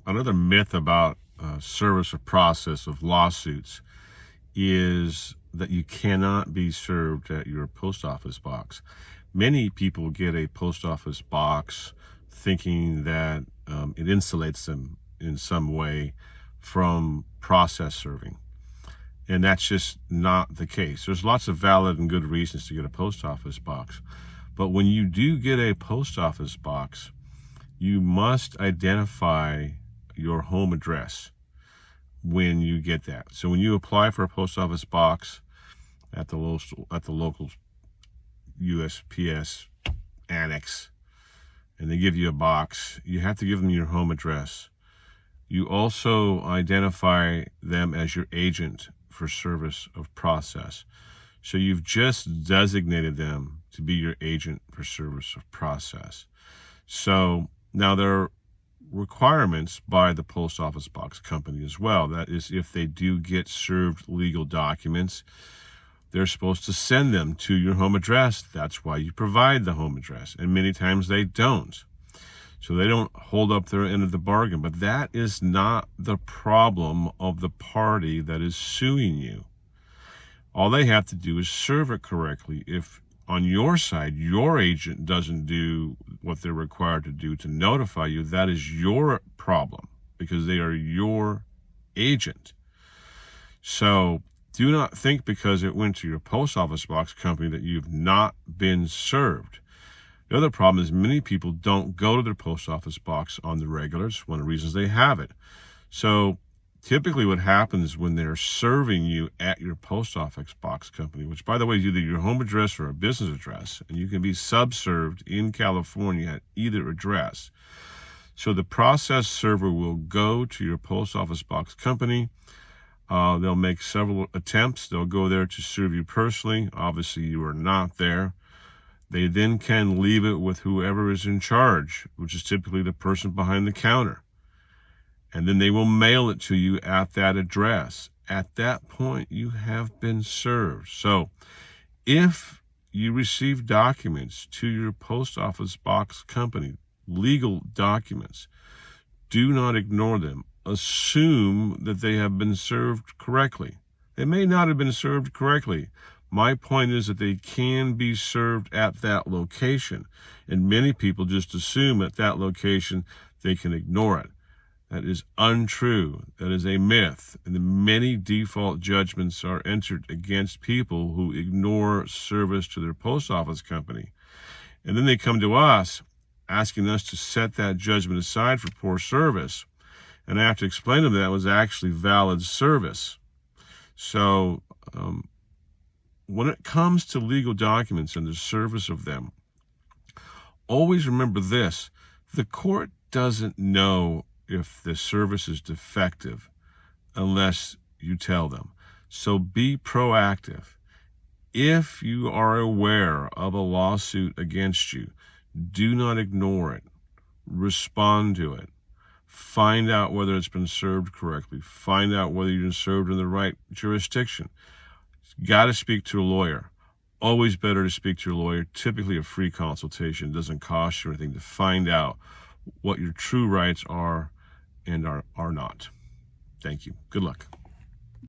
another myth about service of process of lawsuits is that you cannot be served at your post office box. Many people get a post office box thinking that it insulates them in some way from process serving. And that's just not the case. There's lots of valid and good reasons to get a post office box. But when you do get a post office box, you must identify your home address when you get that. So when you apply for a post office box at the local USPS annex, and they give you a box, you have to give them your home address. You also identify them as your agent for service of process. So you've just designated them to be your agent for service of process. So now there are requirements by the post office box company as well. That is, if they do get served legal documents, they're supposed to send them to your home address. That's why you provide the home address. And many times they don't. So they don't hold up their end of the bargain. But that is not the problem of the party that is suing you. All they have to do is serve it correctly. If on your side, your agent doesn't do what they're required to do to notify you, that is your problem because they are your agent. So do not think because it went to your post office box company that you've not been served. The other problem is many people don't go to their post office box on the regular. It's one of the reasons they have it. So typically what happens when they're serving you at your post office box company, which by the way is either your home address or a business address, and you can be subserved in California at either address. So the process server will go to your post office box company. They'll make several attempts. They'll go there to serve you personally. Obviously, you are not there. They then can leave it with whoever is in charge, which is typically the person behind the counter. And then they will mail it to you at that address. At that point, you have been served. So if you receive documents to your post office box company, legal documents, do not ignore them. Assume that they have been served correctly. They may not have been served correctly. My point is that they can be served at that location. And many people just assume at that location they can ignore it. That is untrue. That is a myth. And the many default judgments are entered against people who ignore service to their post office company. And then they come to us asking us to set that judgment aside for poor service. And I have to explain to them that was actually valid service. So when it comes to legal documents and the service of them, always remember this. The court doesn't know if the service is defective unless you tell them. So be proactive. If you are aware of a lawsuit against you, do not ignore it. Respond to it. Find out whether it's been served correctly. Find out whether you've been served in the right jurisdiction. Got to speak to a lawyer. Always better to speak to your lawyer. Typically a free consultation. It doesn't cost you anything to find out what your true rights are and are not. Thank you. Good luck.